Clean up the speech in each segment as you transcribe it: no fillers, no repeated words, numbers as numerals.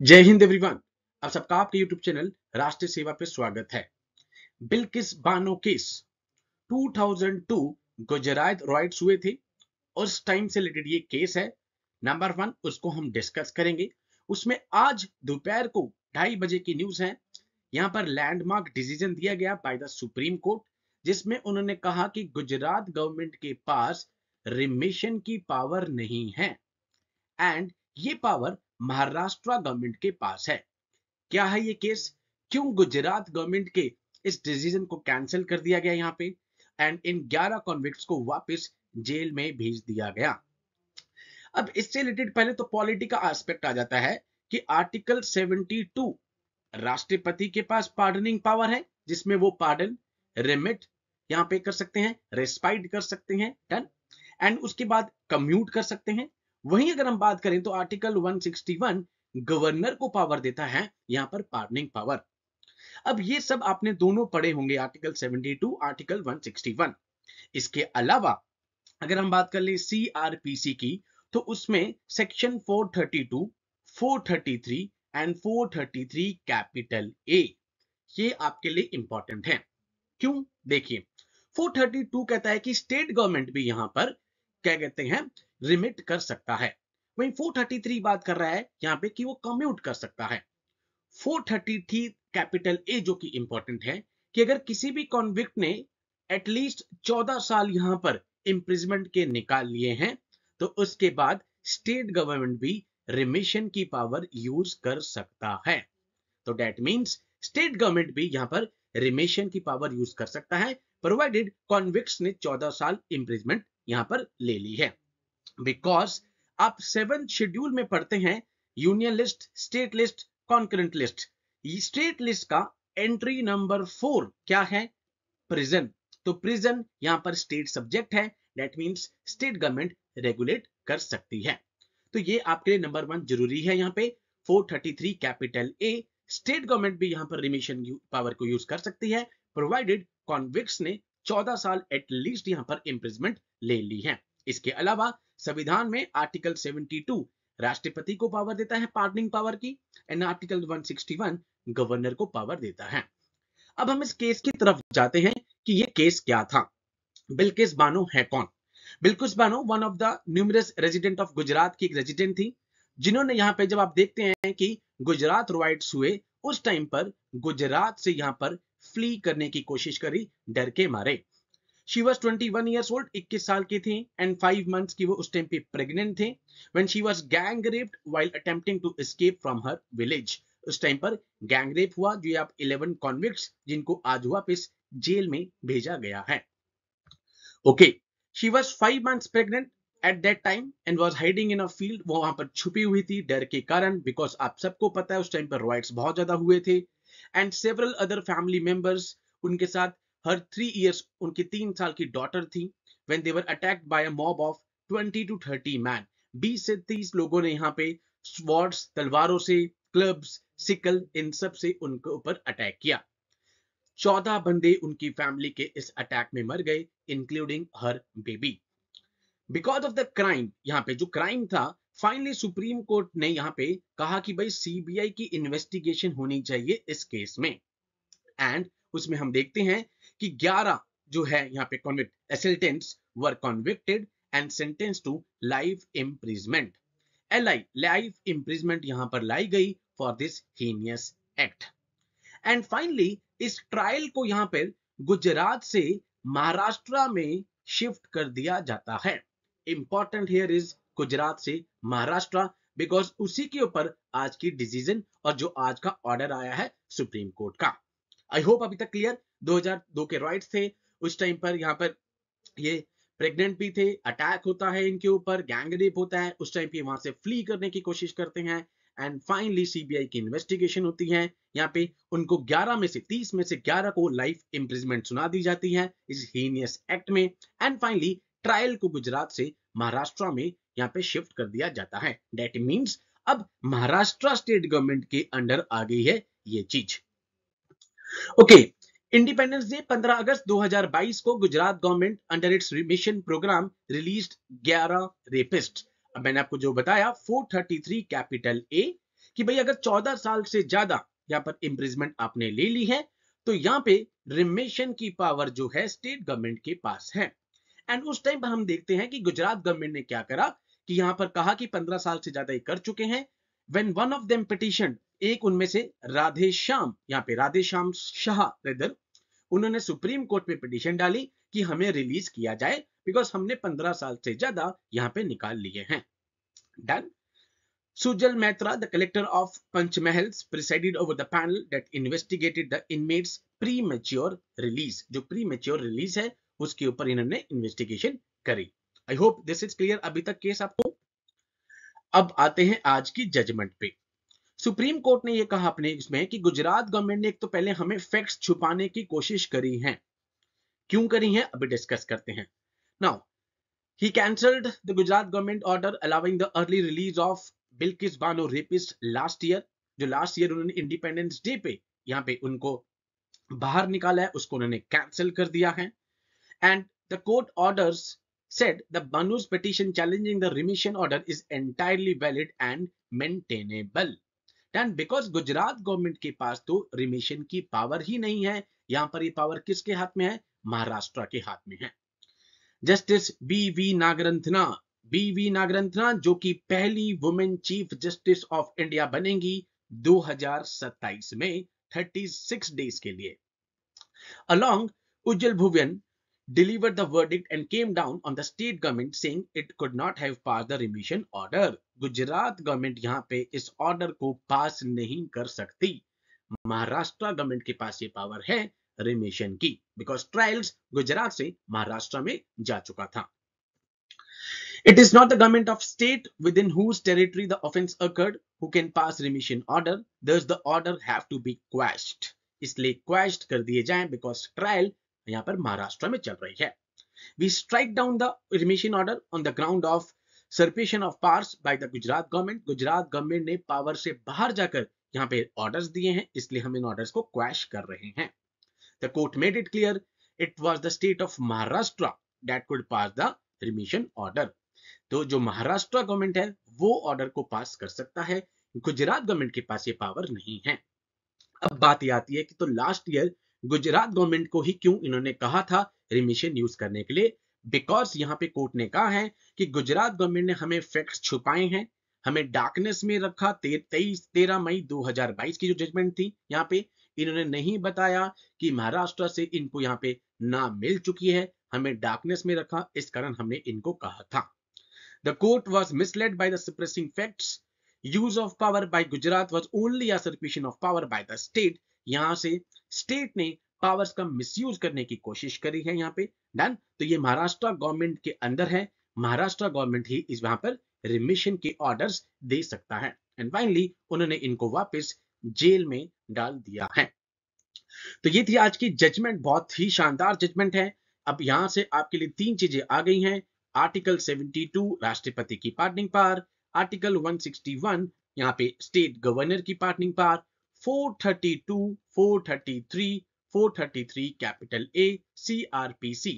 जय हिंद एवरीवन। आप सबका आपके यूट्यूब चैनल राष्ट्रीय सेवा पे स्वागत है। बिल्किस बानो केस 2002 गुजरात राइट्स हुए थे। उस टाइम से रिलेटेड ये केस है। नंबर 1 उसको हम डिस्कस करेंगे। उसमें आज दोपहर को 2:30 बजे की न्यूज है। यहाँ पर लैंडमार्क डिसीजन दिया गया बाय द सुप्रीम कोर्ट, जिसमें उन्होंने कहा कि गुजरात गवर्नमेंट के पास रिमिशन की पावर नहीं है एंड ये पावर महाराष्ट्र गवर्नमेंट के पास है। क्या है ये केस? क्यों गुजरात गवर्नमेंट के इस डिसीजन को कैंसिल कर दिया गया यहाँ पे एंड इन 11 कॉन्विक्ट्स को वापस जेल में भेज दिया गया? अब इससे रिलेटेड पहले तो पॉलिटी का एस्पेक्ट आ जाता है कि आर्टिकल 72 राष्ट्रपति के पास पार्डनिंग पावर है, जिसमें वो पार्डन, रिमिट यहाँ पे कर सकते हैं, रेस्पाइट कर सकते हैं, डन, एंड उसके बाद कम्यूट कर सकते हैं। वहीं अगर हम बात करें तो आर्टिकल 161 गवर्नर को पावर देता है यहाँ पर पार्डनिंग पावर। अब ये सब आपने दोनों पढ़े होंगे, आर्टिकल 72, आर्टिकल 161। इसके अलावा अगर हम बात कर ले सीआरपीसी की, तो उसमें सेक्शन 432, 433 एंड 433 कैपिटल ए ये आपके लिए इंपॉर्टेंट है। क्यों? देखिए, 432 कहता है कि स्टेट गवर्नमेंट भी यहां पर क्या कहते हैं, रिमिट कर सकता है। वहीं 433 बात कर रहा है यहां पे कि वो कम्यूट कर सकता है। 433 कैपिटल ए जो कि इंपॉर्टेंट है कि अगर किसी भी कॉन्विक्ट ने एटलीस्ट 14 साल यहां पर इंप्रिजमेंट के निकाल लिए हैं, तो उसके बाद स्टेट गवर्नमेंट भी रिमिशन की पावर यूज कर सकता है। तो दैट मींस स्टेट गवर्नमेंट भी यहां पर रिमिशन की पावर यूज कर सकता है, प्रोवाइडेड कॉन्विक्ट्स ने 14 साल इंप्रिजमेंट यहां पर ले ली है। बिकॉज आप 7th शेड्यूल में पढ़ते हैं union list, state list, concurrent list. State list का एंट्री नंबर 4 क्या है? प्रिजन। तो प्रिजन यहां पर स्टेट सब्जेक्ट है, that means state government regulate कर सकती है। तो ये आपके लिए नंबर 1 जरूरी है। यहां पे 433 कैपिटल ए, स्टेट गवर्नमेंट भी यहां पर रिमिशन पावर को यूज कर सकती है, प्रोवाइडेड कॉन्विक्ट्स ने 14 साल एटलीस्ट यहां पर इंप्रिजमेंट ले ली है। इसके अलावा संविधान में आर्टिकल 72 राष्ट्रपति को पावर देता है पार्डनिंग पावर की, एंड आर्टिकल 161 गवर्नर को पावर देता है। अब हम इस केस की तरफ जाते हैं कि ये केस क्या था। बिल्किस बानो है कौन? Bilkis Bano one of the numerous resident of Gujarat की एक रेजिडेंट थी, जिन्होंने यहाँ पे, जब आप देखते हैं कि गुजरात राइट्स हुए, उस टाइम पर गुजरात से यहाँ पर फ्ली करने की कोशिश करी डर के मारे। शी वॉज 21 ईयर्स ओल्ड, 21 साल की थी, एंड 5 मंथ्स की वो उस टाइम पे प्रेग्नेंट थे when she was gang raped while attempting to escape from her village. उस टाइम पर गैंग रेप हुआ, जो आप 11 कॉन्विक्ट्स जिनको आज वापस जेल में भेजा गया है। Okay, she was 5 months pregnant at that time and was hiding in a field. वो वहां पर छुपी हुई थी डर के कारण, बिकॉज आप सबको पता है उस टाइम पर राइट्स बहुत ज्यादा हुए थे, and several other family members उनके साथ। हर 3 इयर्स उनकी 3 साल की डॉटर थी when they were attacked by a mob of 20 to 30 man. 20 से 30 लोगों ने यहाँ पे स्वॉर्ड्स, तलवारों से, क्लब्स, सिकल, इन सब से उनके ऊपर अटैक किया। 14 बंदे उनकी फैमिली के इस अटैक में मर गए, including her baby. Because of the crime, यहाँ पे जो क्राइम था, फाइनली सुप्रीम कोर्ट ने यहाँ पे कहा कि भाई सीबीआई की इन्वेस्टिगेशन होनी चाहिए इस केस में। एंड उसमें हम देखते हैं कि 11 जो है यहाँ पे convict assailants were convicted and sentenced to life imprisonment. LI, life imprisonment यहां पर लाई गई for this heinous act. And finally इस ट्रायल को यहां पर गुजरात से महाराष्ट्र में शिफ्ट कर दिया जाता है। इंपॉर्टेंट हियर इज गुजरात से महाराष्ट्र, बिकॉज उसी के ऊपर आज की डिसीजन और जो आज का ऑर्डर आया है सुप्रीम कोर्ट का। आई होप अभी तक क्लियर। 2002 के राइट्स थे उस टाइम पर, यहाँ पर ये प्रेग्नेंट भी थे, अटैक होता है इनके ऊपर, गैंग रेप होता है, उस टाइम पे वहां से फ्ली करने की कोशिश करते हैं, एंड फाइनली सीबीआई की इन्वेस्टिगेशन होती है। यहाँ पे उनको 11 में से 30 में से 11 को लाइफ इंप्रिजमेंट सुना दी जाती है इस हीनियस एक्ट में, एंड फाइनली ट्रायल को गुजरात से महाराष्ट्र में यहाँ पे शिफ्ट कर दिया जाता है। दैट मीन्स अब महाराष्ट्र स्टेट गवर्नमेंट के अंडर आ गई है ये चीज। ओके, इंडिपेंडेंस डे 15 अगस्त 2022 को Gujarat government under its remission program released 11 rapist. अब मैंने आपको जो बताया 433 कैपिटल ए कि भाई अगर 14 साल से ज्यादा यहाँ पर इम्प्रिजमेंट आपने ले ली है तो यहाँ पे रिमिशन की पावर जो है स्टेट गवर्नमेंट के पास है। एंड उस टाइम पर हम देखते हैं कि गुजरात गवर्नमेंट ने क्या करा कि यहां पर कहा कि 15 साल से ज्यादा ये कर चुके हैं। When one of them petition, एक उनमें से राधे श्याम, यहाँ पे राधे श्याम शाह रेदर, उन्होंने सुप्रीम कोर्ट में पिटिशन डाली कि हमें रिलीज किया जाए बिकॉज हमने 15 साल से ज्यादा यहाँ पे निकाल लिए हैं। Done. Sujal Mehta, the collector of Panchmahal, presided over the panel that investigated the inmates' premature release. जो premature release है उसके ऊपर इन्होंने इन्वेस्टिगेशन करी। I hope this is clear अभी तक केस आपको। अब आते हैं आज की जजमेंट पे। सुप्रीम कोर्ट ने ये कहा अपने इसमें कि गुजरात गवर्नमेंट ने एक तो पहले हमें फैक्ट्स छुपाने की कोशिश करी है। क्यों करी है अभी डिस्कस करते हैं। Now he cancelled the Gujarat government order allowing the early release of Bilkis Bano rapist last year, जो लास्ट ईयर उन्होंने इंडिपेंडेंस डे पे यहाँ पे उनको बाहर निकाला है उसको उन्होंने कैंसिल कर दिया है। And the court orders said the Banu's petition challenging the remission order is entirely valid and maintainable. And because Gujarat government के पास तो रिमिशन की पावर ही नहीं है, यहाँ पर ये पावर किसके हाथ में है? महाराष्ट्र के हाथ में है। जस्टिस बी वी नागरत्ना जो कि पहली women chief justice of India बनेंगी 2027 में 36 डेज के लिए। Along, Ujjal Bhuvian delivered the verdict and came down on the state government saying it could not have passed the remission order. Gujarat government यहाँ पे इस ऑर्डर को पास नहीं कर सकती। महाराष्ट्र गवर्नमेंट के पास ये पावर है रिमिशन की, बिकॉज ट्रायल्स गुजरात से महाराष्ट्र में जा चुका था। It is not the government of state within whose territory the offence occurred who can pass remission order. Thus the order have to be quashed. इसलिए quashed कर दिए जाएं बिकॉज ट्रायल यहाँ पर महाराष्ट्र में चल रही है। We strike down the remission order on the ground of usurpation of powers by the Gujarat government. Gujarat government ने पावर से बाहर जाकर यहाँ पे ऑर्डर्स दिए हैं, इसलिए हम इन ऑर्डर्स को क्वैश कर रहे हैं। The court made it clear it was the state of Maharashtra that could pass the remission order. तो जो महाराष्ट्र गवर्नमेंट है वो ऑर्डर को पास कर सकता है, गुजरात गवर्नमेंट के पास ये पावर नहीं है। अब बात ये आती है कि तो लास्ट ईयर गुजरात गवर्नमेंट को ही क्यों इन्होंने कहा था रिमिशन यूज करने के लिए? बिकॉज यहाँ पे कोर्ट ने कहा है कि गुजरात गवर्नमेंट ने हमें फैक्ट्स छुपाए हैं, हमें डार्कनेस में रखा। 13 मई 2022 की जो जजमेंट थी यहाँ पे इन्होंने नहीं बताया कि महाराष्ट्र से इनको यहाँ पे ना मिल चुकी है, हमें डार्कनेस में रखा, इस कारण हमने इनको कहा था। The court was misled by the suppressing facts. Use of power by Gujarat was only usurpation of power by the state. यहां से स्टेट ने पावर्स का मिसयूज करने की कोशिश करी है यहाँ पे। डन। तो ये महाराष्ट्र गवर्नमेंट के अंदर है, महाराष्ट्र गवर्नमेंट ही इस वहां पर रिमिशन के ऑर्डर्स दे सकता है। एंड फाइनली उन्होंने इनको वापस जेल में डाल दिया है। तो ये थी आज की जजमेंट, बहुत ही शानदार जजमेंट है। अब यहां से आपके लिए 3 चीजें आ गई हैं। आर्टिकल 72 राष्ट्रपति की पार्टनिंग पावर, आर्टिकल 161 यहाँ पे स्टेट गवर्नर की pardoning power, 432, 433, 433 capital A CRPC,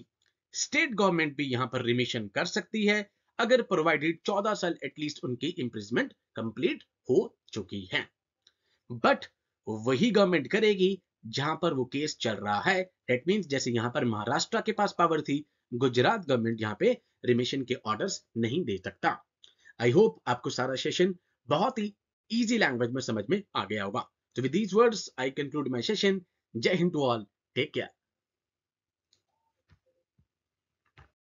state government भी यहाँ पर रिमिशन कर सकती है अगर प्रोवाइडेड 14 साल एटलीस्ट उनकी इम्प्रिजमेंट कंप्लीट हो चुकी है। बट वही गवर्नमेंट करेगी जहां पर वो केस चल रहा है। दैट मींस जैसे यहां पर महाराष्ट्र के पास पावर थी, गुजरात गवर्नमेंट यहाँ पे रिमिशन के ऑर्डर्स नहीं दे सकता। आई होप आपको सारा सेशन बहुत ही इजी लैंग्वेज में समझ में आ गया होगा। So with these words, I conclude my session. Jai Hind to all. Take care.